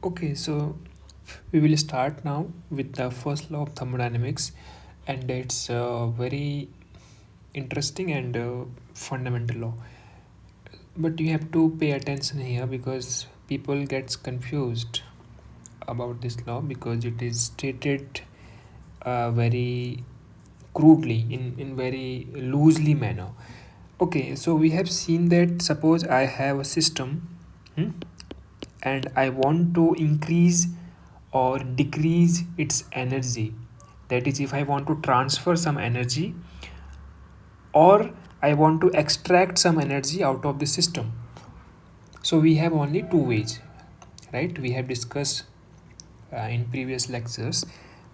Okay, so we will start now with the first law of thermodynamics, and it's a very interesting and fundamental law. But you have to pay attention here because people gets confused about this law because it is stated very crudely in very loosely manner. Okay, so we have seen that suppose I have a system, hmm, and I want to increase or decrease its energy. That is, if I want to transfer some energy or I want to extract some energy out of the system. So we have only two ways, right? We have discussed in previous lectures.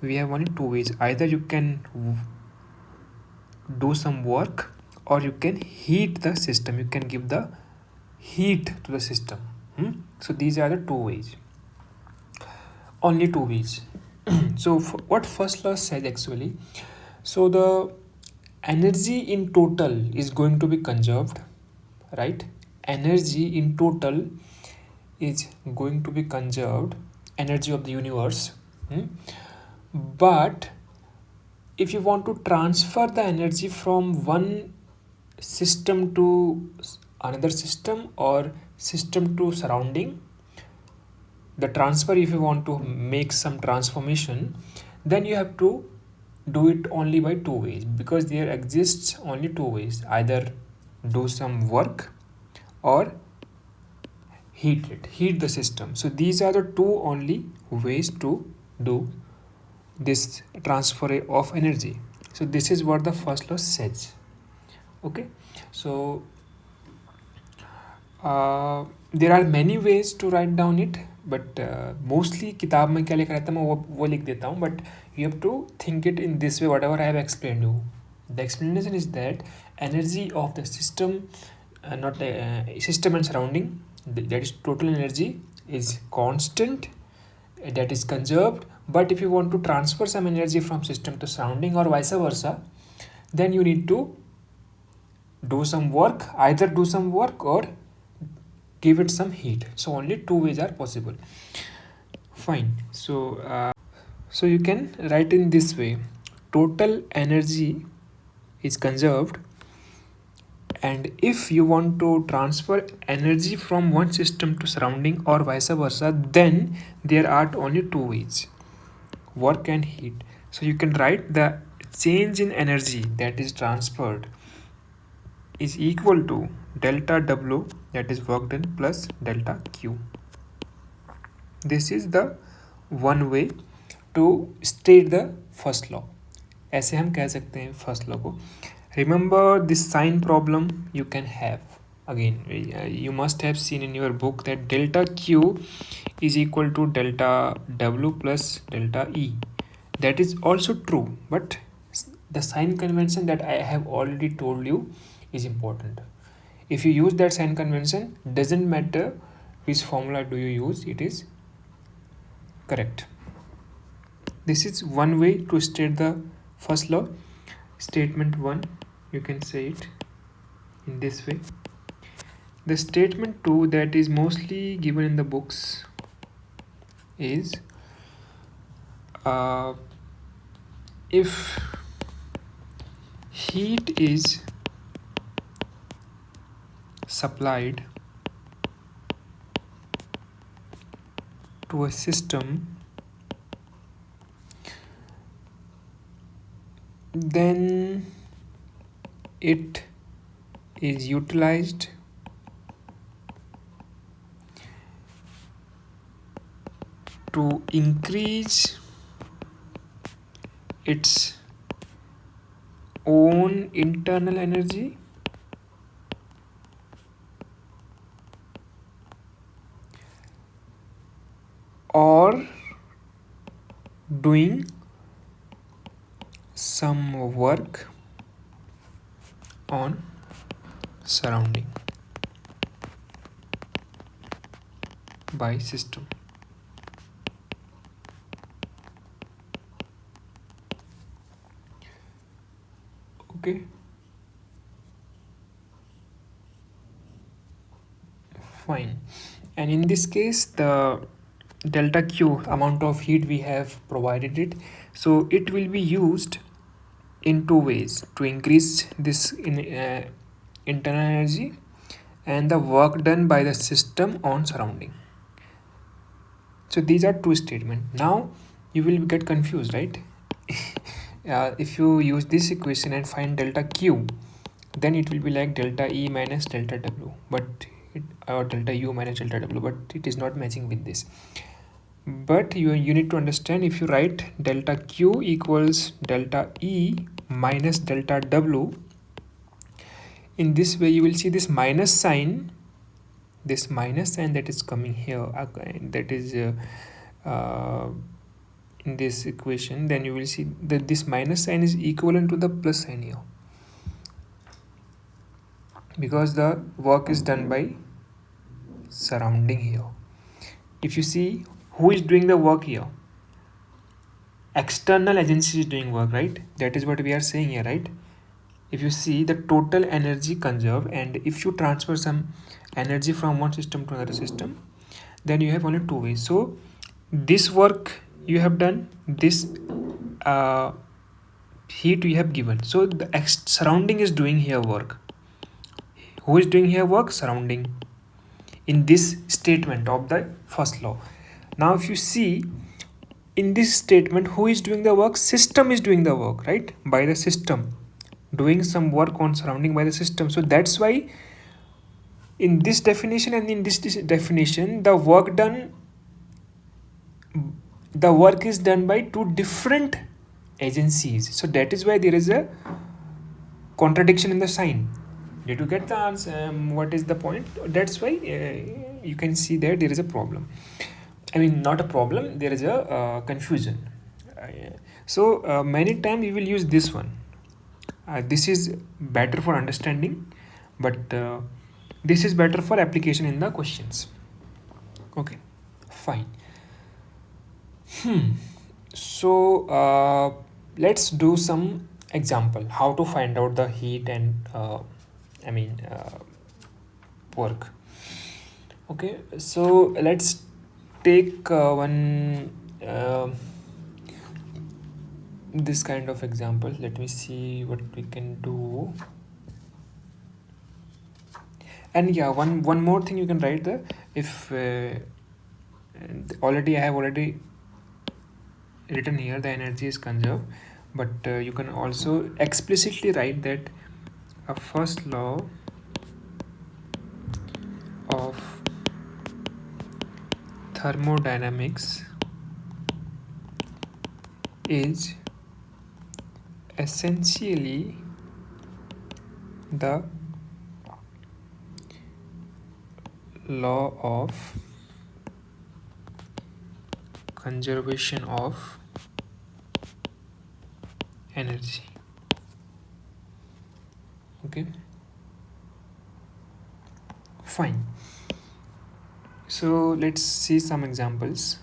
We have only two ways. Either you can do some work or you can heat the system. You can give the heat to the system. So these are the two ways. Only two ways. So what first law says actually, so the energy in total is going to be conserved, right? Energy in total is going to be conserved, energy of the universe. But if you want to transfer the energy from one system to another system or system to surrounding, the transfer, if you want to make some transformation, then you have to do it only by two ways, because there exists only two ways: either do some work or heat the system. So these are the two only ways to do this transfer of energy. So this is what the first law says. Okay, so there are many ways to write down it, but mostly किताब में क्या लिखा रहता है मैं वो लिख देता हूँ, but you have to think it in this way, whatever I have explained you. The explanation is that energy of the system, not system and surrounding, that is total energy, is constant, that is conserved. But if you want to transfer some energy from system to surrounding or vice versa, then you need to do some work, either do some work or give it some heat. So only two ways are possible. Fine. So you can write in this way: total energy is conserved, and if you want to transfer energy from one system to surrounding or vice versa, then there are only two ways: work and heat. So you can write the change in energy that is transferred is equal to delta W, that is work done, plus delta Q. This is the one way to state the first law. ऐसे हम कह सकते हैं first law को. Remember this sign problem you can have. Again, you must have seen in your book that delta Q is equal to delta W plus delta E. That is also true, but the sign convention that I have already told you is important. If you use that sign convention, doesn't matter which formula do you use, it is correct. This is one way to state the first law. Statement 1, you can say it in this way. The statement 2, that is mostly given in the books, is if heat is supplied to a system, then it is utilized to increase its own internal energy or doing some work on surrounding by system. Okay, fine. And in this case, the delta Q amount of heat we have provided it. So it will be used in two ways to increase this internal energy and the work done by the system on surrounding. So these are two statements. Now you will get confused, right? If you use this equation and find delta Q, then it will be like delta E minus delta W, but or delta U minus delta W, but it is not matching with this. But you need to understand, if you write delta Q equals delta E minus delta W, in this way you will see this minus sign that is coming here, that is in this equation. Then you will see that this minus sign is equivalent to the plus sign here, because the work is done by surrounding here. If you see who is doing the work here, external agency is doing work, right? That is what we are saying here, right? If you see the total energy conserved, and if you transfer some energy from one system to another system, then you have only two ways. So this work you have done, this heat you have given, so the surrounding is doing here work. Who is doing here work? Surrounding, in this statement of the first law. Now if you see in this statement, who is doing the work? System is doing the work, right? By the system, doing some work on surrounding by the system. So that's why in this definition and in this definition, the work is done by two different agencies. So that is why there is a contradiction in the sign. Did you get the answer? What is the point? That's why you can see that there is a problem. I mean, not a problem, there is a confusion. So many times we will use this one. This is better for understanding, but this is better for application in the questions. Okay, fine. So let's do some example how to find out the heat and work. Okay, so let's take one this kind of example. Let me see what we can do. And yeah, one more thing you can write there. If I have already written here the energy is conserved, but you can also explicitly write that a first law of thermodynamics is essentially the law of conservation of energy. Okay, fine. So let's see some examples.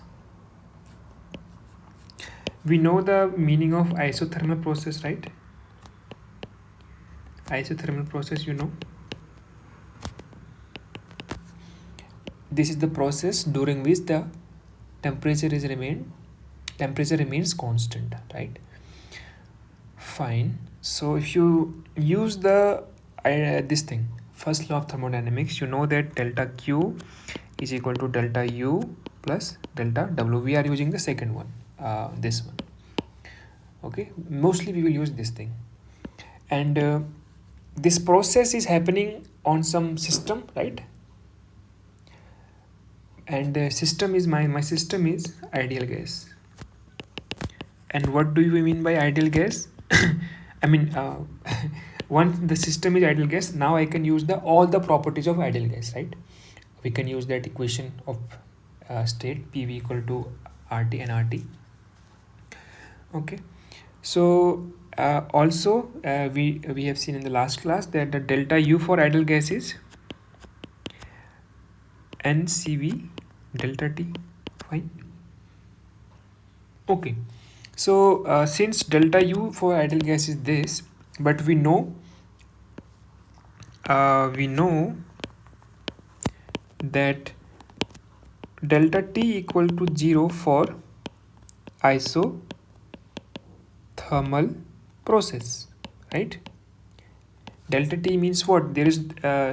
We know the meaning of isothermal process, right? Isothermal process, you know. This is the process during which the temperature remains constant, right? Fine. So if you use the this thing, first law of thermodynamics, you know that delta Q is equal to delta U plus delta W. We are using the second one, this one. Okay, mostly we will use this thing, and this process is happening on some system, right? And system is my system is ideal gas. And what do you mean by ideal gas? I mean, once the system is ideal gas, now I can use all the properties of ideal gas, right? We can use that equation of state PV equal to RT and RT. Okay, so also we have seen in the last class that the delta U for ideal gas is NCV delta T. Fine. Okay, so since delta U for ideal gas is this, but we know that delta T equal to 0 for isothermal process, right? Delta T means what? There is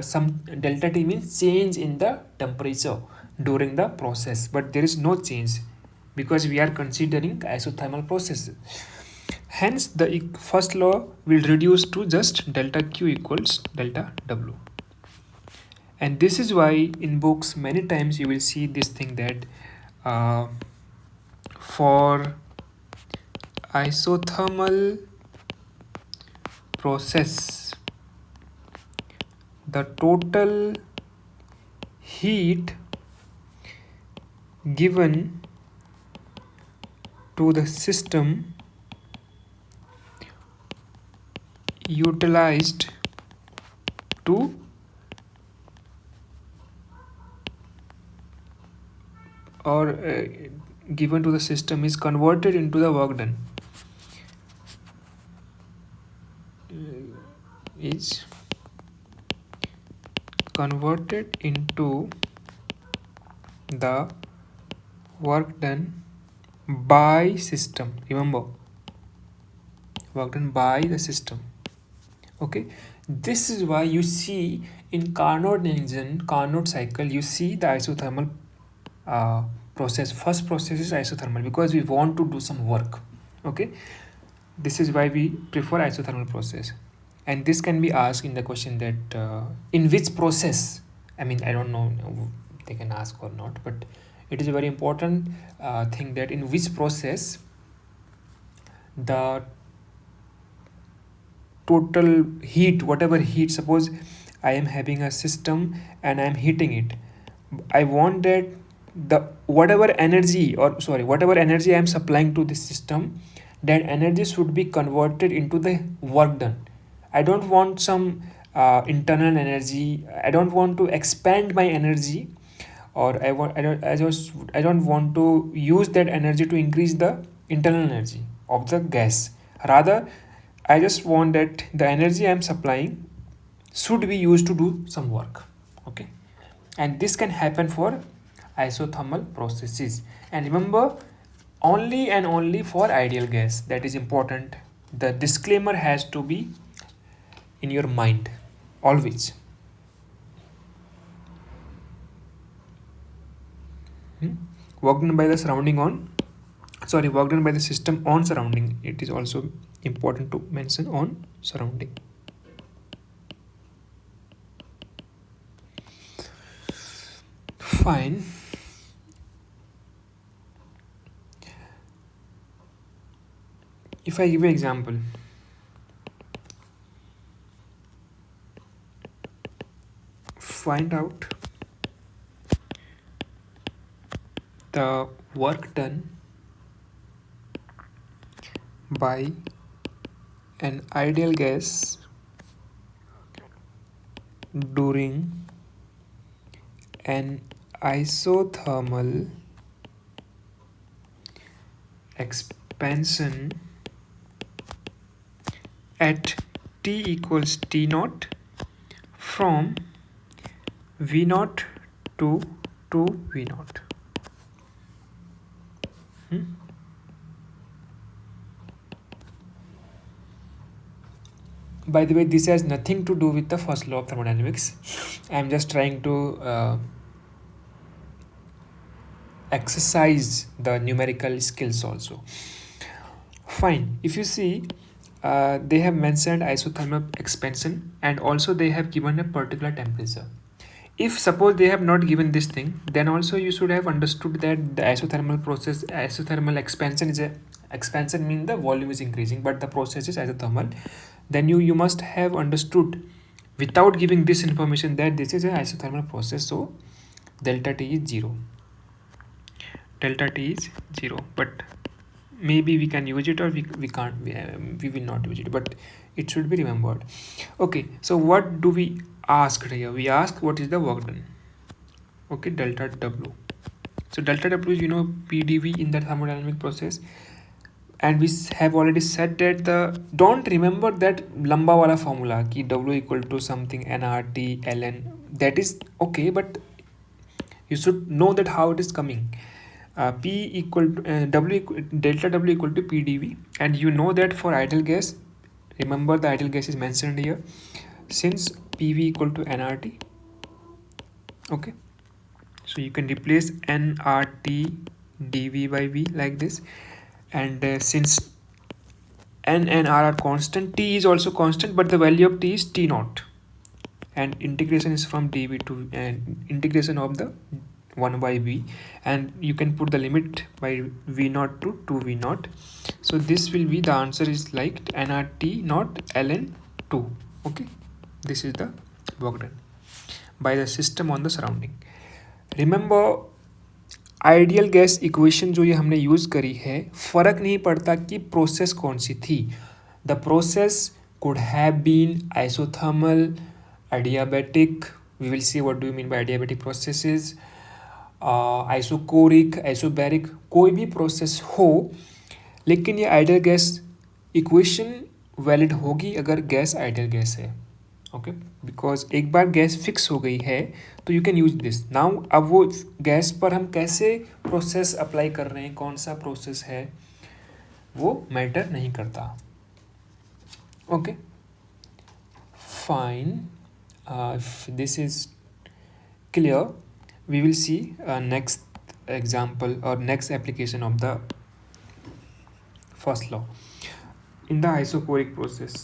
some delta T means change in the temperature during the process, but there is no change because we are considering isothermal processes. Hence, the first law will reduce to just delta Q equals delta W. And this is why in books many times you will see this thing that uh, for isothermal process, the total heat given to the system utilized to or given to the system is converted into the work done is converted into the work done by system. Remember, work done by the system. Okay, this is why you see in Carnot engine, Carnot cycle, you see the isothermal process. First process is isothermal because we want to do some work. Okay, this is why we prefer isothermal process. And this can be asked in the question that in which process, I mean, I don't know they can ask or not, but it is a very important thing that in which process the total heat, whatever heat, suppose I am having a system and I am heating it, I want that the whatever energy or sorry whatever energy I am supplying to this system, that energy should be converted into the work done. I don't want some internal energy. I don't want to expand my energy, or I don't want to use that energy to increase the internal energy of the gas. Rather, I just want that the energy I am supplying should be used to do some work. Okay, and this can happen for isothermal processes. And remember, only and only for ideal gas. That is important. The disclaimer has to be in your mind always. Work done by the surrounding on work done by the system on surrounding. It is also important to mention on surrounding. Fine. If I give an example, find out the work done by an ideal gas during an isothermal expansion at T equals T naught from V naught to V naught. By the way, this has nothing to do with the first law of thermodynamics. I am just trying to exercise the numerical skills also. Fine. If you see, they have mentioned isothermal expansion and also they have given a particular temperature. If suppose they have not given this thing, then also you should have understood that the isothermal process, isothermal expansion is a expansion means the volume is increasing, but the process is isothermal. Then you must have understood without giving this information that this is an isothermal process. So delta T is 0. Delta T is 0, but maybe we can use it or we can't, we will not use it, but it should be remembered. Okay, so what do we ask here? We ask what is the work done. Okay, delta W. So delta W is PdV in the thermodynamic process, and we have already said that the don't remember that lamba wala formula ki W equal to something nRT ln. That is okay, but You should know that how it is coming. P equal to delta W equal to PdV, and you know that for ideal gas, remember the ideal gas is mentioned here, since PV equal to nRT. Okay, so you can replace nRT dV by V like this, and since n and r are constant, t is also constant, but the value of t is t naught, and integration is from dv to integration of the 1 by v, and you can put the limit by v naught to 2v naught. So this will be, the answer is like nRT naught ln 2. Okay, this is the work done by the system on the surrounding. Remember, ideal gas equation जो ये हमने use करी है, फ़र्क नहीं पड़ता कि process कौन सी थी. The process could have been isothermal, adiabatic, we will see what do you mean by adiabatic processes, isochoric, isobaric, कोई भी प्रोसेस हो, लेकिन ये आइडियल गैस इक्वेशन वैलिड होगी अगर गैस आइडियल गैस है. ओके, बिकॉज एक बार गैस फिक्स हो गई है तो you can use this now. अब वो गैस पर हम कैसे प्रोसेस अप्लाई कर रहे हैं, कौन सा प्रोसेस है, वो मैटर नहीं करता. Okay fine. If this is clear, we will see next example or next application of the first law in the isochoric process.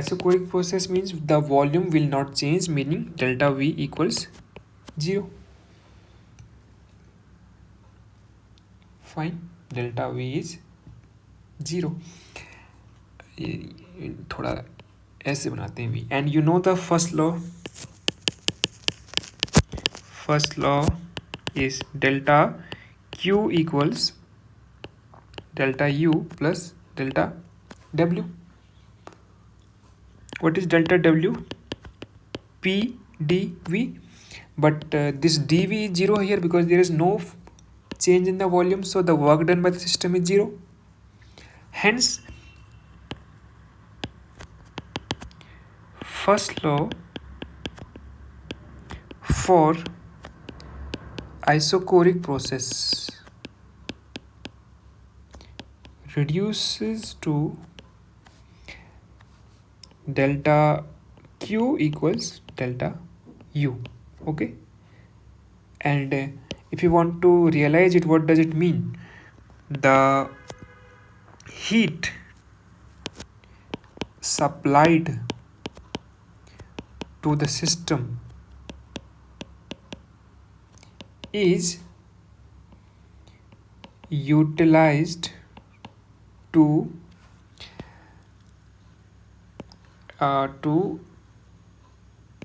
Isochoric process means the volume will not change, meaning delta V equals 0. Fine, delta V is 0. थोड़ा ऐसे बनाते हैं V. And you know the first law is delta Q equals delta U plus delta W. what is delta W? P dV, but this dV is 0 here because there is no change in the volume, so the work done by the system is 0. Hence first law for isochoric process reduces to delta Q equals delta U. Okay, and if you want to realize it, what does it mean? The heat supplied to the system is utilized to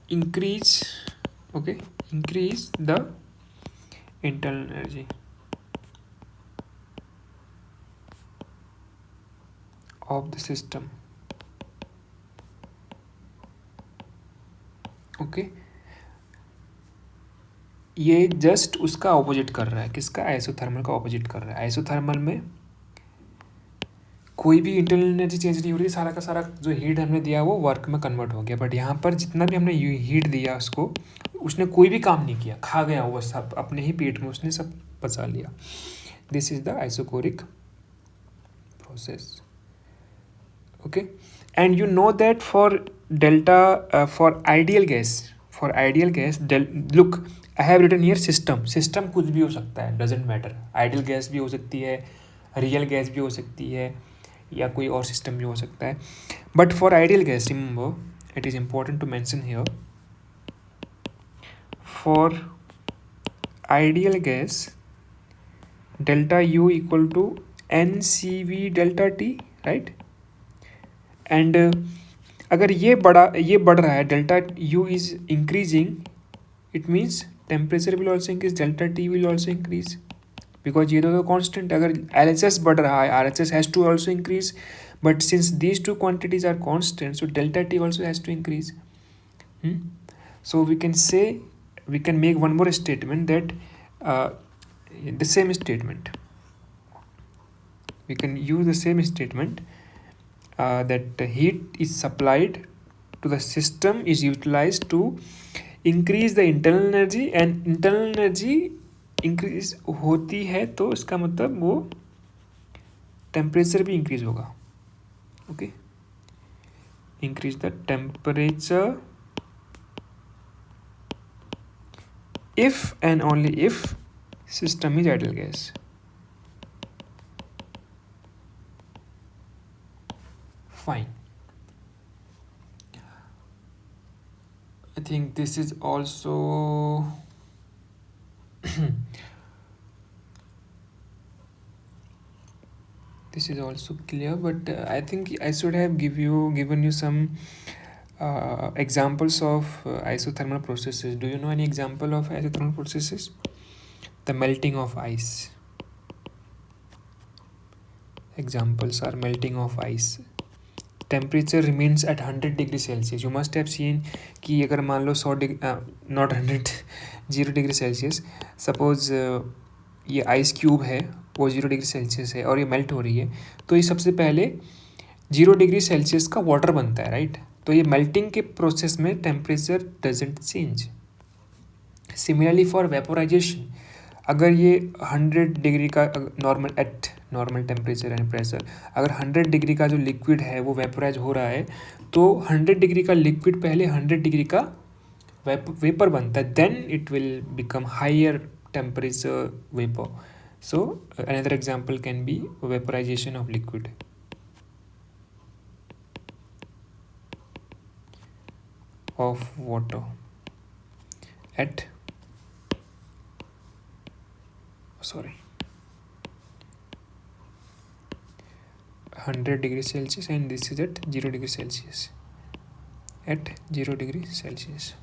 increase the internal energy of the system. Okay, ये just उसका opposite कर रहा है. किसका? Isothermal का opposite कर रहा है. आइसोथर्मल में कोई भी इंटरनल एनर्जी चेंज नहीं हो रही, सारा का सारा जो हीट हमने दिया वो वर्क में कन्वर्ट हो गया. बट यहाँ पर जितना भी हमने हीट दिया उसको, उसने कोई भी काम नहीं किया, खा गया वो सब अपने ही पेट में, उसने सब पचा लिया. This is the isochoric process. Okay, and you know that for delta for ideal gas, look I have written here system कुछ भी हो सकता है, डजेंट मैटर. आइडियल गैस भी हो सकती है, रियल गैस भी हो सकती है, या कोई और सिस्टम भी हो सकता है. But for ideal gas, remember it is important to mention here, for ideal gas delta U equal to N C V delta T, right. And अगर ये बढ़ रहा है, delta U is increasing, it means temperature will also increase, delta T will also increase, because ये तो constant. अगर LHS बढ़ रहा है, RHS has to also increase, but since these two quantities are constant, so delta T also has to increase. So we can make one more statement that the same statement, we can use the same statement that the heat is supplied to the system is utilized to increase the internal energy, and internal energy increase होती है तो इसका मतलब वो temperature भी increase होगा. Okay, increase the temperature if and only if system is ideal gas. Fine. I think this is also this is also clear, but I think I should have given you some examples of isothermal processes. Do you know any example of isothermal processes? The melting of ice. Examples are melting of ice. Temperature remains at 100 degree Celsius. You must have seen कि अगर मान लो 100 degree not 100 0 degree Celsius, suppose ये ice cube है, वो 0 degree Celsius है और ये melt हो रही है, तो ये सबसे पहले 0 डिग्री सेल्सियस का वाटर बनता है, राइट? तो ये मेल्टिंग के प्रोसेस में temperature doesn't change. Similarly for vaporisation, अगर ये 100 डिग्री का नॉर्मल टेम्परेचर एंड प्रेशर, अगर 100 डिग्री का जो लिक्विड है वो वेपोराइज हो रहा है, तो 100 डिग्री का लिक्विड पहले 100 डिग्री का वेपर बनता है, then it will become higher temperature vapour. So another example can be vaporisation of liquid. of water at 100 degree Celsius, and this is at 0 degree Celsius. At 0 degree Celsius.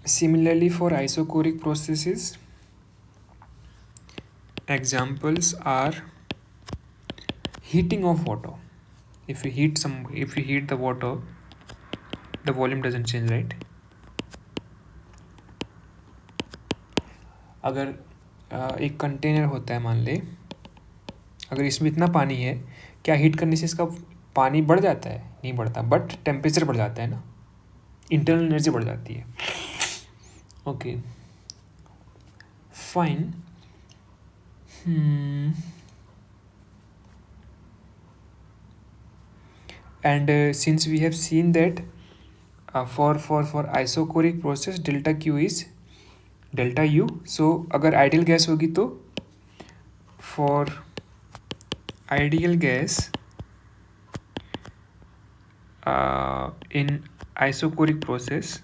Similarly for isochoric processes, examples are heating of water. If you heat the water, the volume doesn't change, right? अगर एक container होता है, मान ले अगर इसमें इतना पानी है, क्या हीट करने से इसका पानी बढ़ जाता है? नहीं बढ़ता, बट टेम्परेचर बढ़ जाता है ना, इंटरनल एनर्जी बढ़ जाती है. Okay, fine. And since we have seen that for isochoric process delta Q is delta U, so अगर ideal gas होगी तो for ideal gas in isochoric process,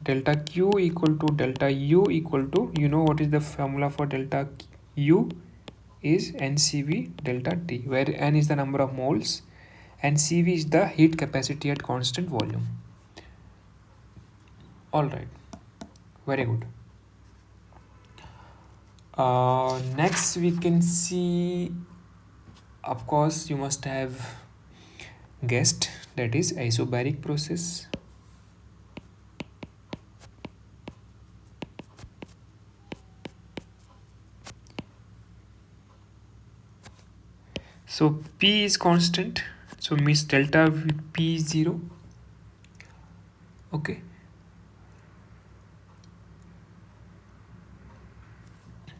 delta Q equal to delta U equal to, you know what is the formula for delta U? Is NCV delta T, where N is the number of moles and CV is the heat capacity at constant volume. All right, very good. Next we can see, of course you must have guessed, that is isobaric process. So P is constant, so means delta P is 0. Okay.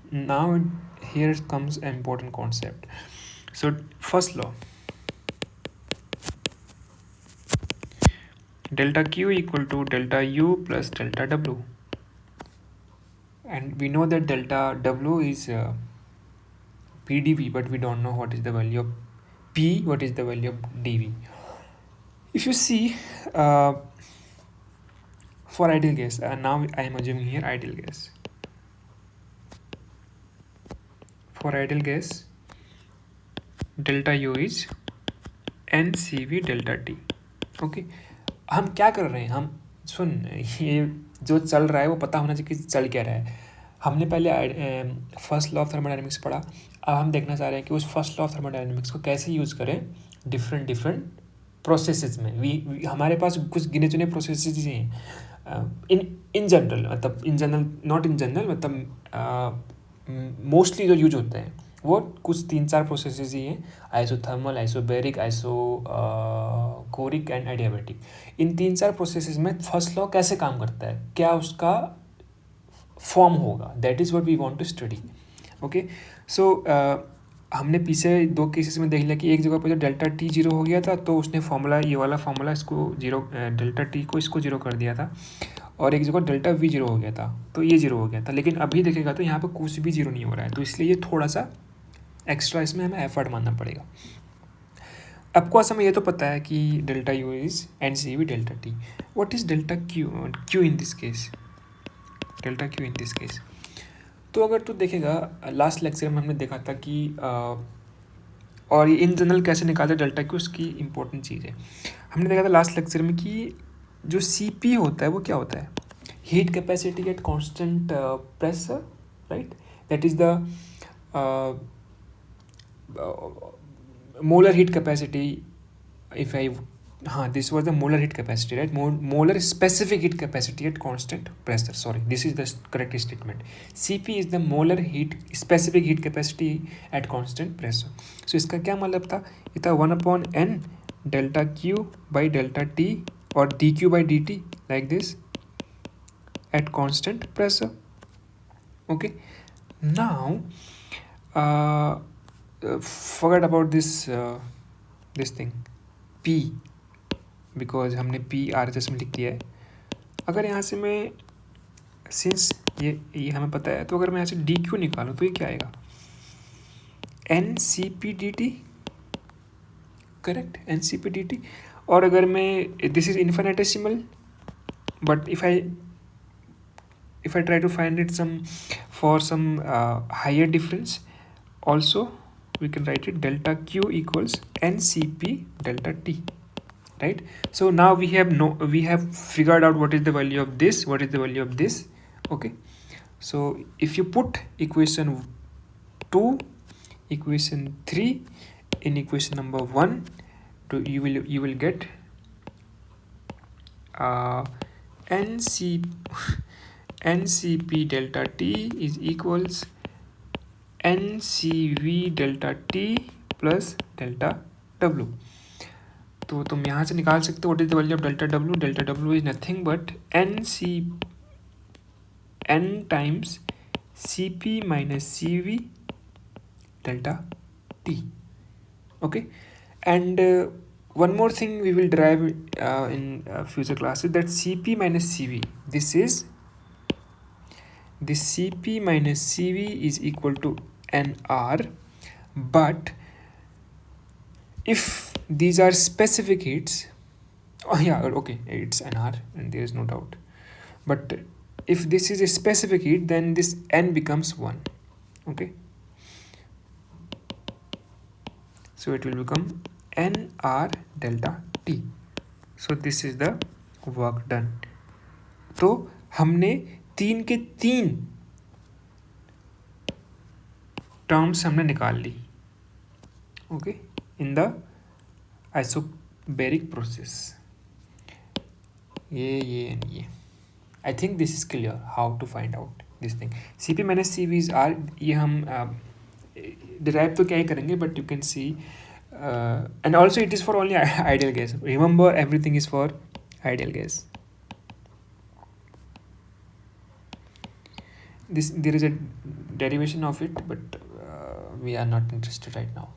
Now here comes an important concept. So first law, delta Q equal to delta U plus delta W, and we know that delta W is PdV, but we don't know what is the value of P, what is the value of dV. If you see for ideal gas, now I am assuming here ideal gas. For ideal gas, delta U is NCV delta T. Okay, हम क्या कर रहे हैं, हम सुन, ये जो चल रहा है वो पता होना चाहिए कि चल क्या रहा है. हमने पहले फर्स्ट लॉ ऑफ थर्मोडायनेमिक्स पढ़ा, अब हम देखना चाह रहे हैं कि उस फर्स्ट लॉ ऑफ थर्मोडायनेमिक्स को कैसे यूज़ करें डिफरेंट प्रोसेसेस में. हमारे पास कुछ गिने चुने प्रोसेसेस ही हैं इन जनरल, मतलब in general not in general, मतलब मोस्टली जो यूज होते हैं. वो कुछ 3-4 प्रोसेसेस ही हैं, isothermal, isobaric, choric and adiabatic. इन 3-4 प्रोसेसेस में फर्स्ट लॉ कैसे काम करता है, क्या उसका फॉर्म होगा, that is what we want to study. Okay, so हमने पीछे 2 केसेस में देख लिया कि एक जगह पर जब डेल्टा टी जीरो हो गया था तो उसने फॉर्मूला, ये वाला फॉर्मूला इसको जीरो, डेल्टा टी को इसको जीरो कर दिया था, और एक जगह डेल्टा वी जीरो हो गया था तो ये जीरो हो गया था। लेकिन अभी देखेगा तो यहाँ पर कुछ भी जीरो नहीं हो रहा है, तो इसलिए ये थोड़ा सा एक्स्ट्रा इसमें हमें एफर्ट मानना पड़ेगा। आपको असल में ये तो पता है कि delta U is N C V delta T. What is delta Q in this case, delta Q in this case. तो अगर तू देखेगा लास्ट लेक्चर में हमने देखा था कि और इन जनरल कैसे निकालते डेल्टा क्यू, उसकी इंपॉर्टेंट चीज़ है। हमने देखा था लास्ट लेक्चर में कि जो सी पी होता है वो क्या होता है, heat capacity at constant pressure, right, that is the molar heat capacity. If I this was the molar heat capacity, right? Molar specific heat capacity at constant pressure. Sorry, this is the correct statement. Cp is the molar heat specific heat capacity at constant pressure. So इसका क्या मतलब था, ये था 1/n delta q by delta t or dq by dt like this at constant pressure. Okay, now forget about this thing P, because हमने P R H S में लिख दिया है। अगर यहाँ से मैं, सिंस ये हमें पता है, तो अगर मैं यहाँ से डी क्यू निकालूँ तो ये क्या आएगा, N C P D T, correct, N C P D T. और अगर मैं, this is infinitesimal, but if I try to find it for some higher difference, also we can write it delta q equals ncp delta t, right? So now we have figured out what is the value of this, what is the value of this. Okay, so if you put equation 2, equation 3 in equation number 1, to you will get ncp delta t is equals ncv delta t plus delta w. तो तुम यहाँ से निकाल सकते हो what is the value of delta W. Delta W is nothing but n times cp minus cv delta t. Okay, and one more thing we will derive in future classes, that cp minus cv, this cp minus cv is equal to nr, but if these are specific heats, oh yeah, okay, it's nr and there is no doubt, but if this is a specific heat then this n becomes 1. Okay, so it will become nr delta t. So this is the work done. तो हमने 3 के 3 terms हमने निकाल ली, okay, in the isobaric process, ये I think this is clear how to find out this thing. C P minus C V is R, ये हम derive तो क्या ही करेंगे, but you can see, and also it is for only ideal gas. Remember, everything is for ideal gas. There is a derivation of it, but we are not interested right now.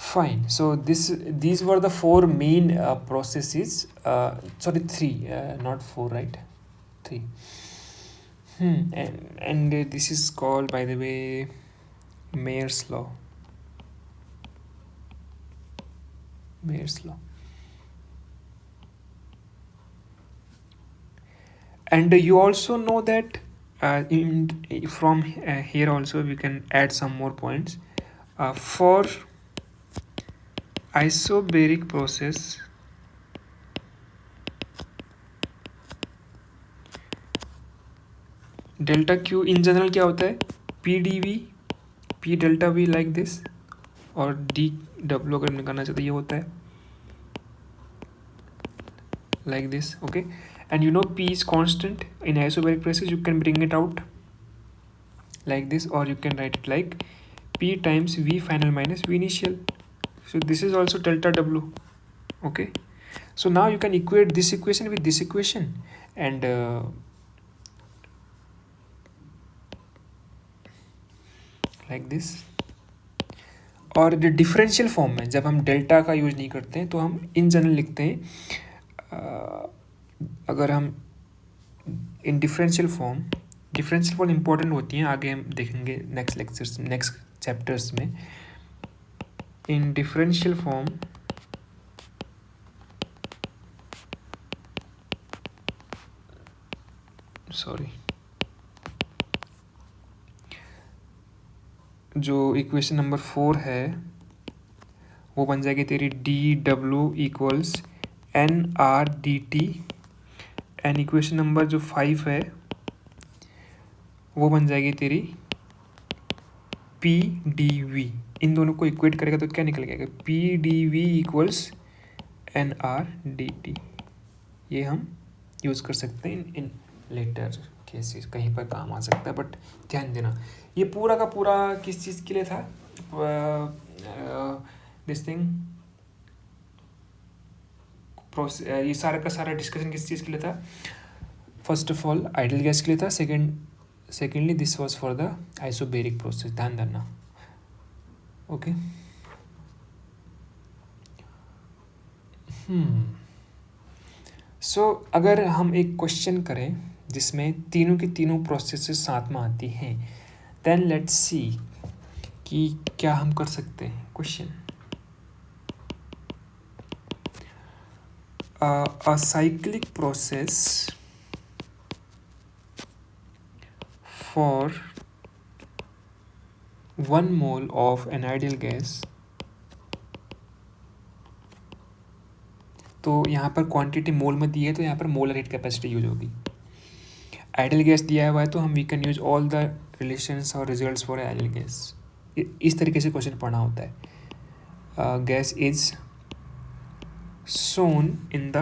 Fine, so these were the 4 main processes, sorry 3, not 4, right, 3. And this is called, by the way, Mayer's law. And you also know that from here also we can add some more points. For isobaric process, delta q in general क्या होता है, p dv, p delta v like this, और d w अगर निकालना चाहते ये होता है like this. Okay, and you know p is constant in isobaric process, you can bring it out like this, or you can write it like P times V final minus V initial. So this is also delta W. Okay, so now you can equate this equation with this equation, and like this. और differential form में जब हम delta का use नहीं करते हैं तो हम इन जनरल लिखते हैं, अगर हम इन डिफरेंशियल फॉर्म इंपॉर्टेंट होती हैं, आगे हम देखेंगे नेक्स्ट लेक्चर्स, नेक्स्ट चैप्टर्स में. इन डिफरेंशियल फॉर्म सॉरी, जो इक्वेशन नंबर 4 है वो बन जाएगी तेरी dw equals nr/dt, and equation number जो 5 है वो बन जाएगी तेरी pdv. इन दोनों को इक्वेट करेगा तो क्या निकल गया, pdv इक्वल्स nr/dt. ये हम यूज़ कर सकते हैं इन लेटर केसेस, कहीं पर काम आ सकता है. बट ध्यान देना ये पूरा का पूरा किस चीज़ के लिए था, दिस थिंग प्रोसेस, ये सारा का सारा डिस्कशन किस चीज़ के लिए था. First of all ideal gas के लिए था, secondly this was for the isobaric process. ध्यान देना. ओके. सो अगर हम एक क्वेश्चन करें जिसमें तीनों की तीनों प्रोसेसेस साथ में आती हैं, देन लेट्स सी कि क्या हम कर सकते हैं. Question, a cyclic process for 1 mole of an ideal gas. तो यहाँ पर क्वांटिटी मोल में दी है तो यहाँ पर मोलर हीट कैपेसिटी यूज होगी. आइडियल गैस दिया हुआ है तो हम we can use all the relations और रिजल्ट्स फॉर आइडियल गैस. इस तरीके से क्वेश्चन पढ़ना होता है. Gas is shown in the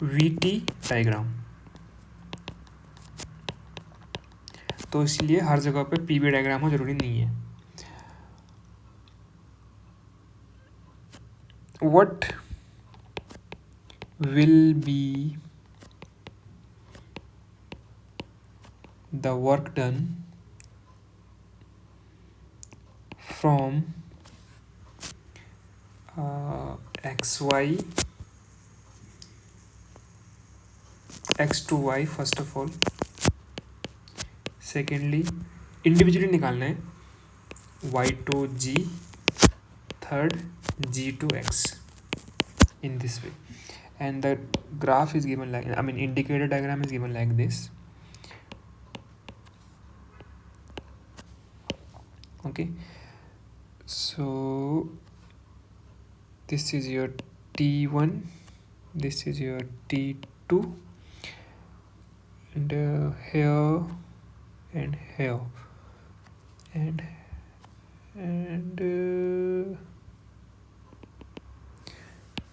VT diagram. तो इसलिए हर जगह पे PV डायग्राम हो जरूरी नहीं है. What will be the work done from xy, x to y first of all, secondly individually निकालना है, y to g, third g to x, in this way. And the graph is given like, I mean indicator diagram is given like this. Okay, so this is your T1, this is your T2, and here and here, and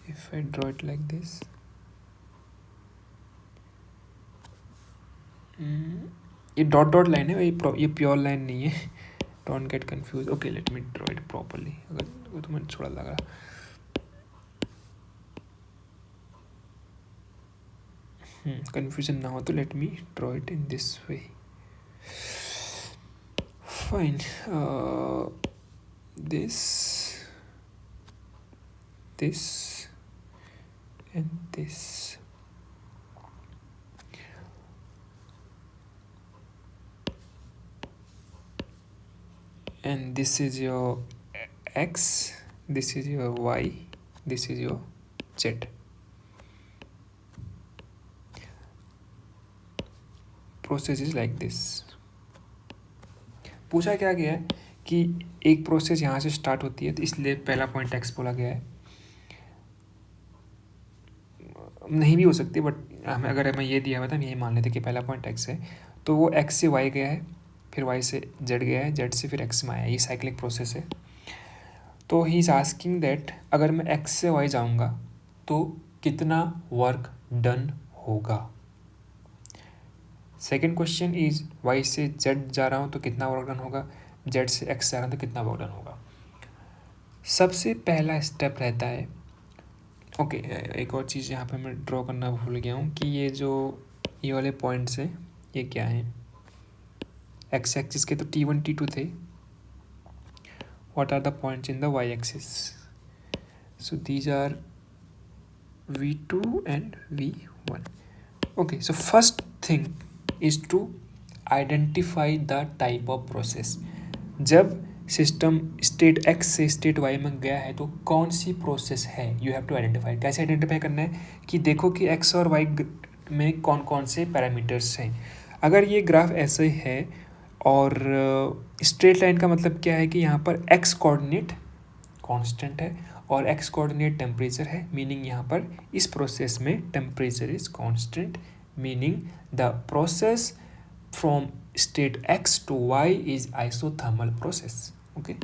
if I draw it like this, ये dot dot line है, ये pure line नहीं है. Don't get confuse. Okay, let me draw it properly, अगर तुम्हें थोड़ा लगा confusion ना हो तो let me draw it in this way. Fine. this and this. And this is your x, this is your y, this is your z. Process is like this. पूछा क्या गया है कि एक प्रोसेस यहाँ से स्टार्ट होती है तो इसलिए पहला पॉइंट x बोला गया है. नहीं भी हो सकती, बट हमें अगर हमें ये दिया हुआ था, हम यही मान लेते कि पहला पॉइंट x है, तो वो x से y गया है, फिर y से z गया है, z से फिर x में आया. ये साइक्लिक प्रोसेस है. तो ही इज़ आस्किंग दैट अगर मैं x से y जाऊँगा तो कितना वर्क डन होगा. सेकेंड क्वेश्चन इज वाई से जेड जा रहा हूँ तो कितना वर्क डन होगा, जेड से एक्स जा रहा हूँ तो कितना वर्क डन होगा। सबसे पहला स्टेप रहता है, ओके एक और चीज़ यहाँ पे मैं ड्रॉ करना भूल गया हूँ कि ये वाले पॉइंट्स हैं ये क्या हैं, एक्स एक्सिस के तो T1 T2 थे, what are the points in the y axis, so these are v2 and v1. Okay, so first thing is to identify the type of process. जब सिस्टम स्टेट x से state y में गया है तो कौन सी process है, you have to identify. कैसे identify करना है कि देखो कि x और y में कौन कौन से पैरामीटर्स हैं। अगर ये ग्राफ ऐसे है और स्ट्रेट लाइन का मतलब क्या है कि यहाँ पर x कोऑर्डिनेट कांस्टेंट है और x कोऑर्डिनेट टेम्परेचर है, मीनिंग यहाँ पर इस प्रोसेस में temperature is constant, meaning the process from state x to y is isothermal process. Okay,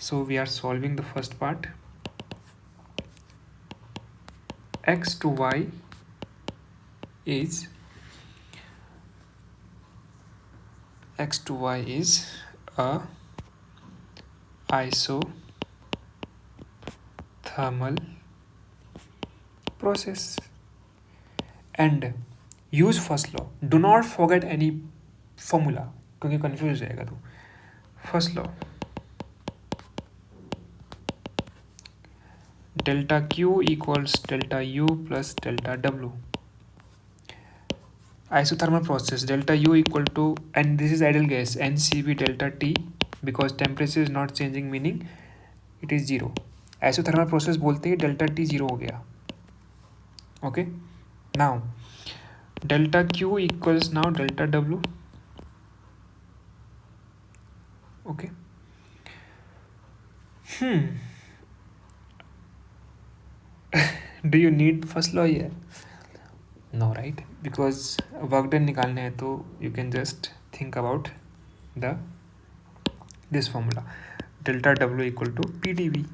so we are solving the first part. X to y is a isothermal process and use first law. Do not forget any formula क्योंकि confuse हो जाएगा। तो first law, delta Q equals delta U plus delta W, isothermal process delta U equal to, and this is ideal gas, NCV delta T because temperature is not changing meaning it is zero. isothermal process बोलते हैं delta T zero हो गया। okay, now delta Q equals now delta W. okay, do you need first law here? No, right? Because work done निकालने हैं तो you can just think about the this formula, delta W equal to PdV.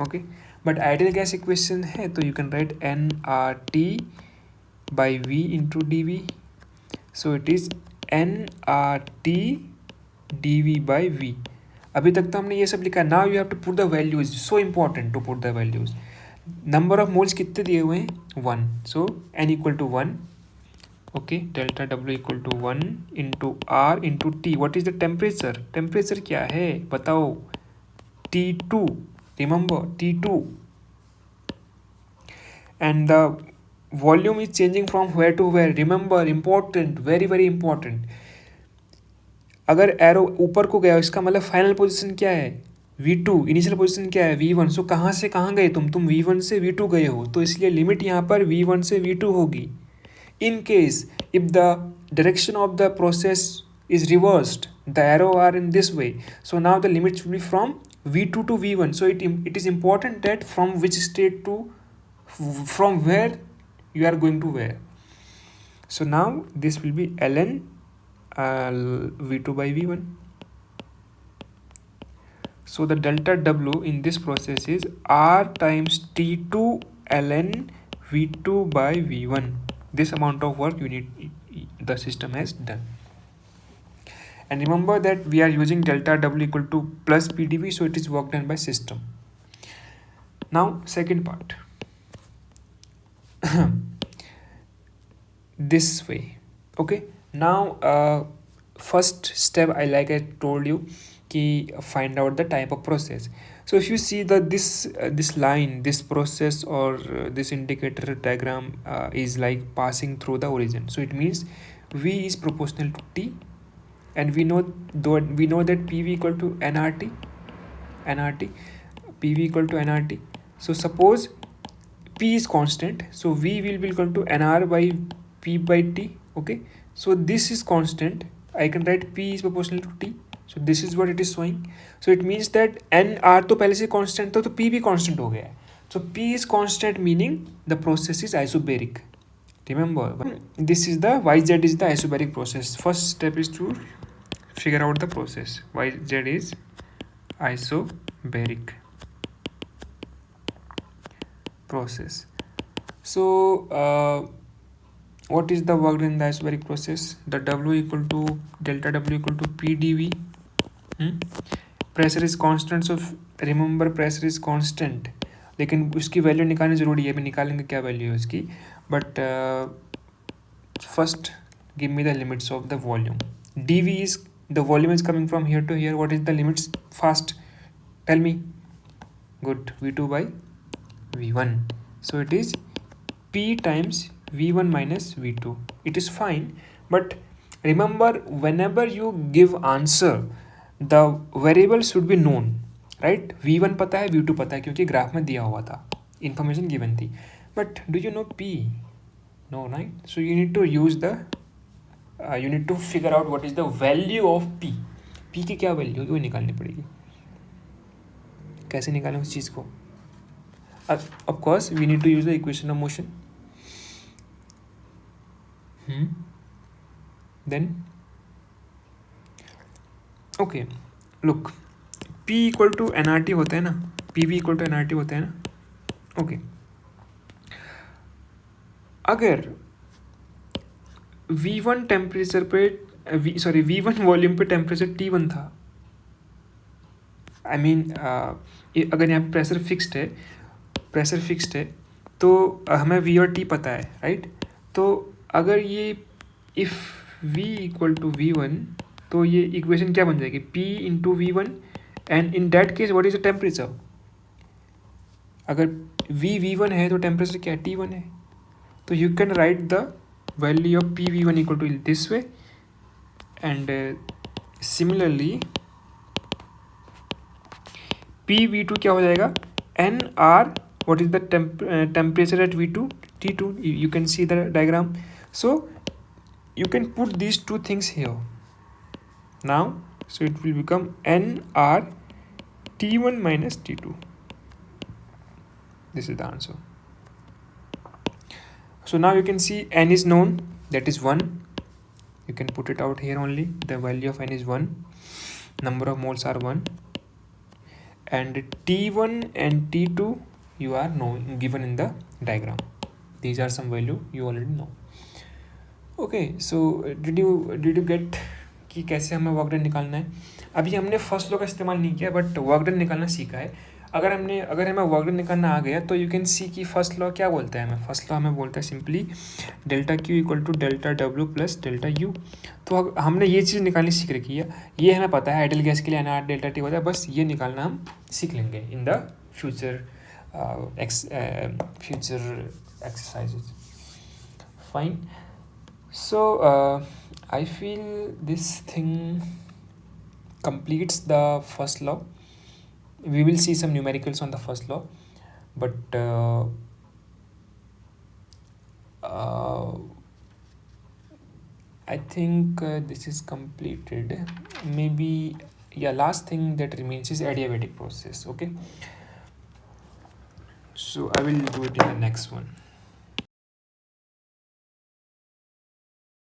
okay, but ideal gas equation है तो you can write nRT by V into dV, so it is nRT dV by V. अभी तक तो हमने ये सब लिखा। now you have to put the values, so important to put the values. number of moles कितने दिए हुए हैं 1, so n equal to 1. okay, delta W equal to 1 into R into T. what is the temperature? temperature क्या है बताओ? T2, remember T2, and the volume is changing from where to where, remember, important, very very important. अगर arrow ऊपर को गया इसका मतलब final position क्या है V2, इनिशियल पोजीशन क्या है V1, सो कहाँ से कहाँ गए तुम V1 से V2 गए हो, तो इसलिए लिमिट यहाँ पर V1 से V2 होगी। In case if the direction of the process is reversed, the arrow are in this way, so now the limit should be from V2 to V1. so it is important that from which state to from where you are going to where. so now this will be ln V2 by V1. so the delta W in this process is R times T2 ln V2 by V1. this amount of work you need the system has done. And remember that we are using delta W equal to plus PdV, so it is work done by system. Now second part this way. okay, now first step I like I told you ki find out the type of process. so if you see that this line, this process or this indicator diagram is like passing through the origin, so it means V is proportional to T, and we know that PV equal to nRT, PV equal to nRT. so suppose P is constant, so V will be equal to nR by P by T. okay, so this is constant, I can write P is proportional to T, so this is what it is showing. so it means that nR तो पहले से constant था तो P भी constant हो गया है, so P is constant meaning the process is isobaric. remember this is the YZ is the isobaric process. first step is to figure out the process. YZ is isobaric process. so What is the work done in the isobaric process? The W equal to delta W equal to P dV. Pressure is constant, so remember pressure is constant, लेकिन उसकी value निकालनी ज़रूरी है, अभी निकालेंगे क्या value है उसकी. But first give me the limits of the volume. D V is the volume is coming from here to here. What is the limits? Fast tell me. Good. V2 by V1. So it is P times V1 minus V2. It is fine, but remember, whenever you give answer, the variable should be known, right? V1 पता है, V2 पता है, क्योंकि graph में दिया हुआ था, information given थी. But do you know P? No, right? So you need to use the you need to figure out what is the value of P. P की क्या वैल्यू होगी वो निकालनी पड़ेगी. कैसे निकालें उस चीज़ को? Of course we need to use the equation of motion. Then okay, look, P equal to nRT होता है ना, PV equal to nRT होता है ना. okay, अगर V1 टेम्परेचर पे V1 वॉल्यूम पे टेम्परेचर T1 था, आई मीन अगर यहाँ पे प्रेशर फिक्स्ड है तो हमें V और T पता है, राइट? तो अगर ये if V equal to V1, तो ये इक्वेशन क्या बन जाएगी? P into V1, and in that case what is the temperature? अगर V1 है तो टेम्परेचर क्या है? T1 है. तो you can write the value of PV1 equal to this way, and similarly PV2 क्या हो जाएगा? NR, what is the temperature at V2? T2. You can see the diagram. So you can put these two things here now, so it will become NR T1 minus T2. This is the answer. So now you can see N is known, that is 1. You can put it out here only. The value of N is 1. Number of moles are 1. And T1 and T2 you are knowing, given in the diagram. These are some value you already know. Okay, so did you get कि कैसे हमें work done निकालना है? अभी हमने first law का इस्तेमाल नहीं किया, बट वर्क डन निकालना सीखा है. अगर हमें वर्क डन निकालना आ गया तो यू कैन सी कि फर्स्ट लॉ क्या बोलता है हमें. फर्स्ट लॉ हमें बोलता है simply delta Q equal to delta W plus delta U. तो हमने ये चीज़ निकालनी सीख रखी है. ये हमें पता है आइडियल गैस के लिए एनआर डेल्टा टी होता है. बस ये निकालना हम सीख लेंगे in the future exercises. Fine. So I feel this thing completes the first law. We will see some numericals on the first law, but I think this is completed. Maybe, yeah, last thing that remains is adiabatic process. Okay, so I will do it in the next one.